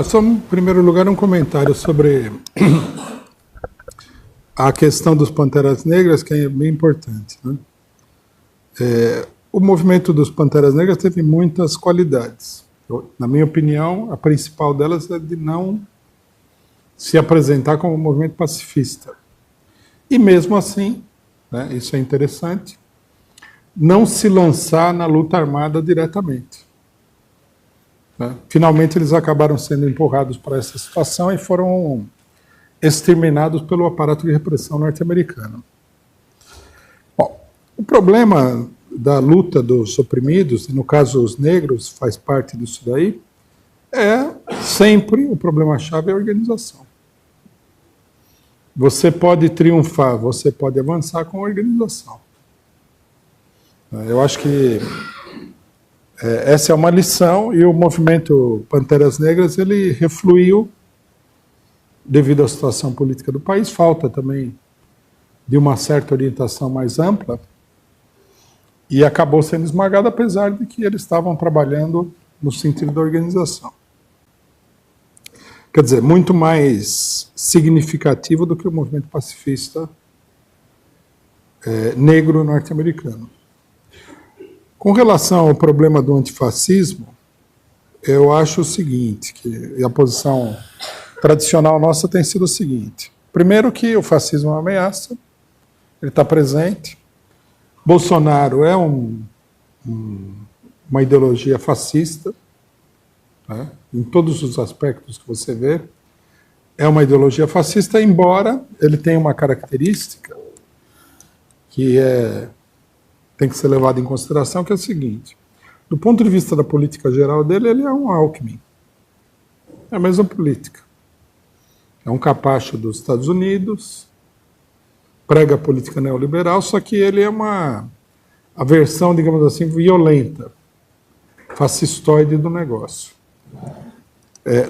Só em primeiro lugar um comentário sobre a questão dos Panteras Negras, que é bem importante, né? O movimento dos Panteras Negras teve muitas qualidades. Na minha opinião, a principal delas é de não se apresentar como um movimento pacifista. E mesmo assim, né, isso é interessante, não se lançar na luta armada diretamente. Né? Finalmente eles acabaram sendo empurrados para essa situação e foram exterminados pelo aparato de repressão norte-americano. Bom, o problema da luta dos oprimidos, e no caso os negros faz parte disso daí, é sempre o problema-chave é a organização. Você pode triunfar, você pode avançar com a organização. Eu acho que essa é uma lição, e o movimento Panteras Negras ele refluiu devido à situação política do país, falta também de uma certa orientação mais ampla, e acabou sendo esmagado, apesar de que eles estavam trabalhando no sentido da organização. Quer dizer, muito mais significativo do que o movimento pacifista negro norte-americano. Com relação ao problema do antifascismo, eu acho o seguinte, que a posição tradicional nossa tem sido o seguinte. Primeiro que o fascismo é uma ameaça, ele está presente. Bolsonaro é uma ideologia fascista, né, em todos os aspectos que você vê. É uma ideologia fascista, embora ele tenha uma característica que tem que ser levada em consideração, que é o seguinte. Do ponto de vista da política geral dele, ele é um Alckmin. É a mesma política. É um capacho dos Estados Unidos, prega a política neoliberal, só que ele é a versão, digamos assim, violenta, fascistoide do negócio.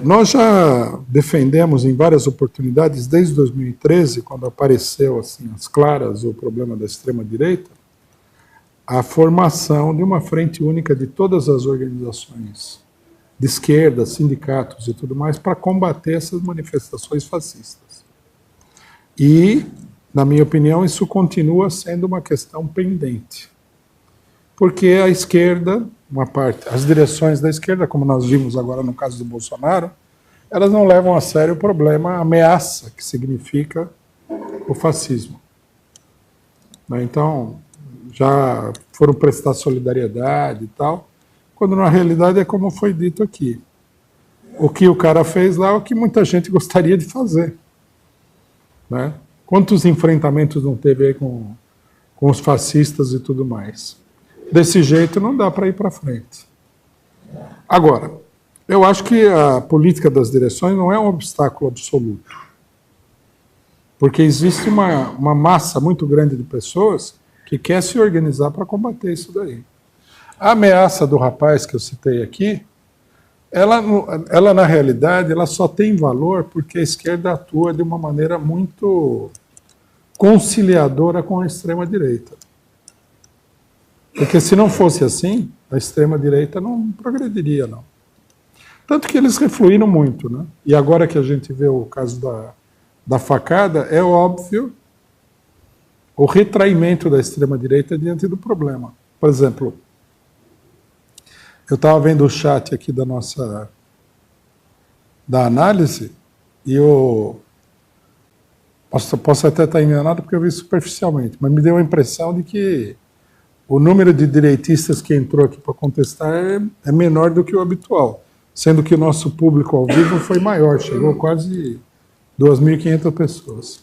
Nós já defendemos em várias oportunidades, desde 2013, quando apareceu assim, às claras o problema da extrema-direita, a formação de uma frente única de todas as organizações de esquerda, sindicatos e tudo mais, para combater essas manifestações fascistas. E, na minha opinião, isso continua sendo uma questão pendente. Porque a esquerda, uma parte, as direções da esquerda, como nós vimos agora no caso do Bolsonaro, elas não levam a sério o problema, a ameaça que significa o fascismo. Então, já foram prestar solidariedade e tal, quando na realidade é como foi dito aqui. O que o cara fez lá é o que muita gente gostaria de fazer. Né? Quantos enfrentamentos não teve aí com os fascistas e tudo mais? Desse jeito não dá para ir para frente. Agora, eu acho que a política das direções não é um obstáculo absoluto. Porque existe uma massa muito grande de pessoas que quer se organizar para combater isso daí. A ameaça do rapaz que eu citei aqui, ela na realidade, ela só tem valor porque a esquerda atua de uma maneira muito conciliadora com a extrema-direita. Porque se não fosse assim, a extrema-direita não progrediria, não. Tanto que eles refluíram muito, né? E agora que a gente vê o caso da facada, é óbvio o retraimento da extrema-direita diante do problema. Por exemplo, eu estava vendo o chat aqui da análise e posso até estar enganado porque eu vi superficialmente, mas me deu a impressão de que o número de direitistas que entrou aqui para contestar é menor do que o habitual, sendo que o nosso público ao vivo foi maior, chegou quase 2.500 pessoas.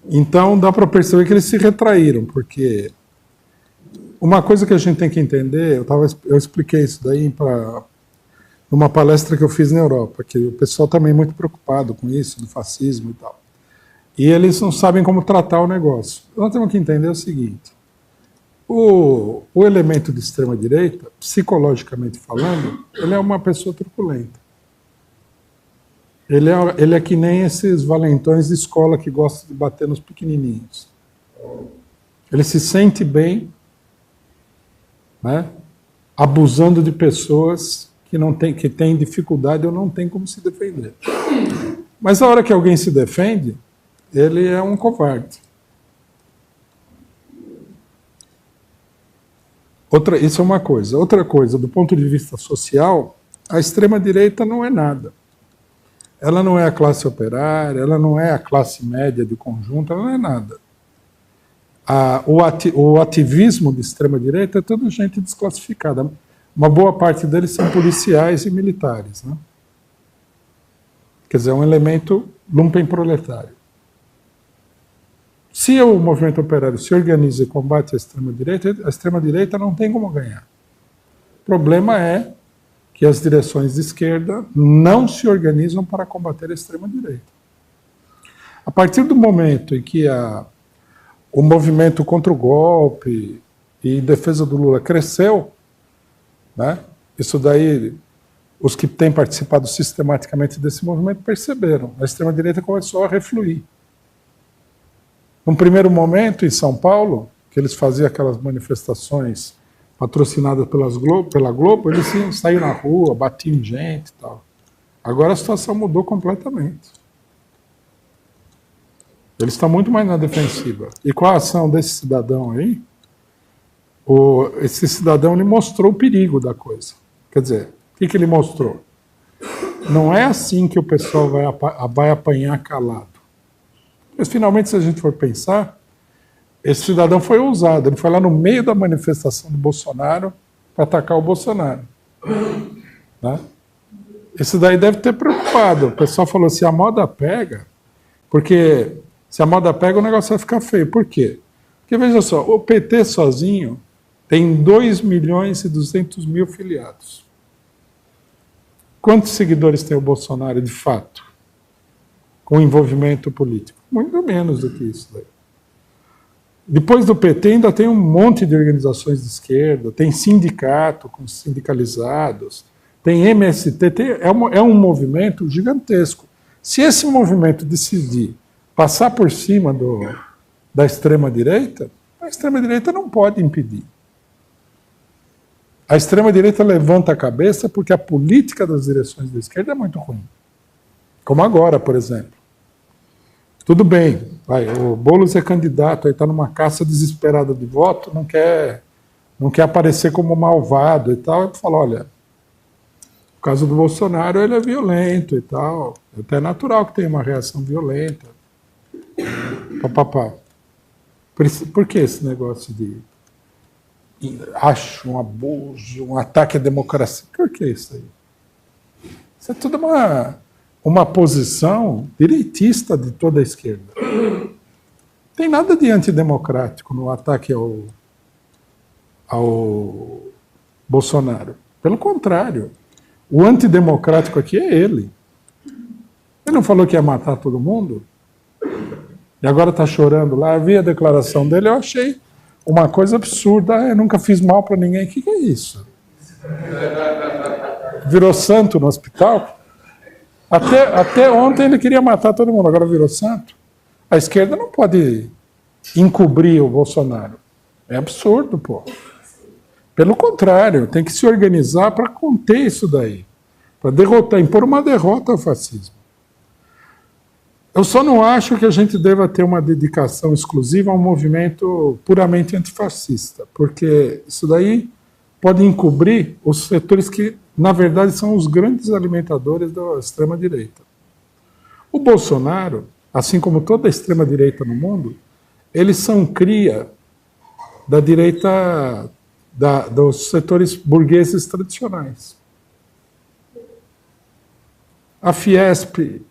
Então dá para perceber que eles se retraíram, porque uma coisa que a gente tem que entender, eu expliquei isso daí numa palestra que eu fiz na Europa, que o pessoal também é muito preocupado com isso, do fascismo e tal. E eles não sabem como tratar o negócio. Nós temos que entender o seguinte, o elemento de extrema-direita, psicologicamente falando, ele é uma pessoa truculenta. Ele é que nem esses valentões de escola que gostam de bater nos pequenininhos. Ele se sente bem, né, abusando de pessoas que tem dificuldade ou não tem como se defender. Mas a hora que alguém se defende, ele é um covarde. Isso é uma coisa. Outra coisa, do ponto de vista social, a extrema-direita não é nada. Ela não é a classe operária, ela não é a classe média de conjunto, ela não é nada. O ativismo de extrema-direita é toda gente desclassificada. Uma boa parte deles são policiais e militares, né? Quer dizer, é um elemento lumpenproletário. Se o movimento operário se organiza e combate a extrema-direita não tem como ganhar. O problema é que as direções de esquerda não se organizam para combater a extrema-direita. A partir do momento em que o movimento contra o golpe e defesa do Lula cresceu, né, isso daí, os que têm participado sistematicamente desse movimento perceberam, a extrema-direita começou a refluir. Num primeiro momento, em São Paulo, que eles faziam aquelas manifestações patrocinadas pela Globo, eles saíam na rua, batiam gente e tal. Agora a situação mudou completamente. Eles estão muito mais na defensiva. E com a ação desse cidadão aí, esse cidadão ele mostrou o perigo da coisa. Quer dizer, o que ele mostrou? Não é assim que o pessoal vai apanhar calado. Mas, finalmente, se a gente for pensar, esse cidadão foi ousado. Ele foi lá no meio da manifestação do Bolsonaro para atacar o Bolsonaro. Né? Isso daí deve ter preocupado. O pessoal falou assim, a moda pega, porque se a moda pega, o negócio vai ficar feio. Por quê? Porque, veja só, o PT sozinho tem 2.200.000 filiados. Quantos seguidores tem o Bolsonaro, de fato, com envolvimento político? Muito menos do que isso daí. Depois do PT ainda tem um monte de organizações de esquerda, tem sindicato com sindicalizados, tem MST, é um movimento gigantesco. Se esse movimento decidir passar por cima da extrema-direita, a extrema-direita não pode impedir. A extrema-direita levanta a cabeça porque a política das direções da esquerda é muito ruim. Como agora, por exemplo. Tudo bem, o Boulos é candidato, aí está numa caça desesperada de voto, não quer aparecer como malvado e tal. Ele fala, olha, no caso do Bolsonaro, ele é violento e tal. É até natural que tenha uma reação violenta. Papapá. Por que esse negócio de acho um abuso, um ataque à democracia? Por que isso aí? Isso é tudo uma posição direitista de toda a esquerda. Não tem nada de antidemocrático no ataque ao Bolsonaro. Pelo contrário, o antidemocrático aqui é ele. Ele não falou que ia matar todo mundo? E agora está chorando lá. Eu vi a declaração dele, eu achei uma coisa absurda. Eu nunca fiz mal para ninguém. O que é isso? Virou santo no hospital? Até ontem ele queria matar todo mundo, agora virou santo. A esquerda não pode encobrir o Bolsonaro. É absurdo, pô. Pelo contrário, tem que se organizar para conter isso daí. Para derrotar, impor uma derrota ao fascismo. Eu só não acho que a gente deva ter uma dedicação exclusiva a um movimento puramente antifascista, porque isso daí pode encobrir os setores que, na verdade, são os grandes alimentadores da extrema-direita. O Bolsonaro, assim como toda a extrema-direita no mundo, eles são cria da direita, dos setores burgueses tradicionais. A Fiesp,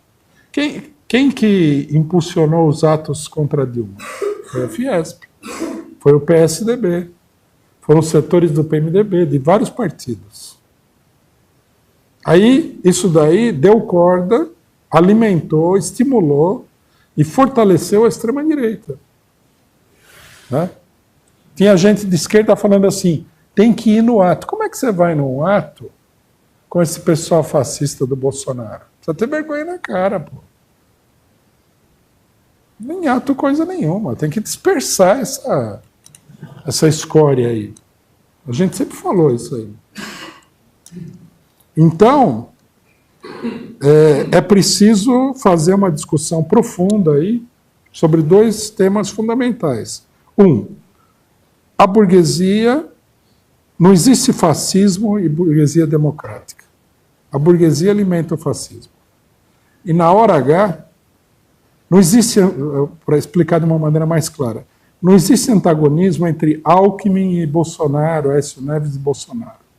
quem que impulsionou os atos contra Dilma? Foi a Fiesp, foi o PSDB, foram os setores do PMDB, de vários partidos. Aí, isso daí deu corda, alimentou, estimulou e fortaleceu a extrema-direita. Né? Tinha gente de esquerda falando assim, tem que ir no ato. Como é que você vai num ato com esse pessoal fascista do Bolsonaro? Precisa ter vergonha na cara, pô. Nem ato coisa nenhuma, tem que dispersar essa escória aí. A gente sempre falou isso aí. Então, é preciso fazer uma discussão profunda aí sobre dois temas fundamentais. A burguesia, não existe fascismo e burguesia democrática. A burguesia alimenta o fascismo. E na hora H, não existe, para explicar de uma maneira mais clara, não existe antagonismo entre Alckmin e Bolsonaro, Aécio Neves e Bolsonaro.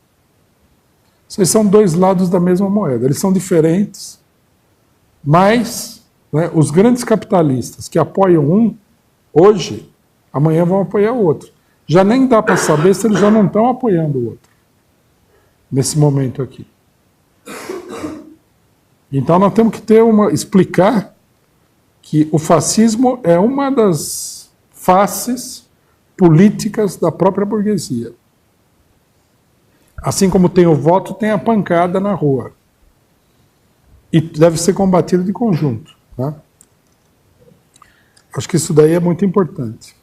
Vocês são dois lados da mesma moeda. Eles são diferentes, mas, né, os grandes capitalistas que apoiam um, hoje, amanhã vão apoiar o outro. Já nem dá para saber se eles já não estão apoiando o outro, nesse momento aqui. Então nós temos que explicar que o fascismo é uma das faces políticas da própria burguesia. Assim como tem o voto, tem a pancada na rua. E deve ser combatido de conjunto. Tá? Acho que isso daí é muito importante.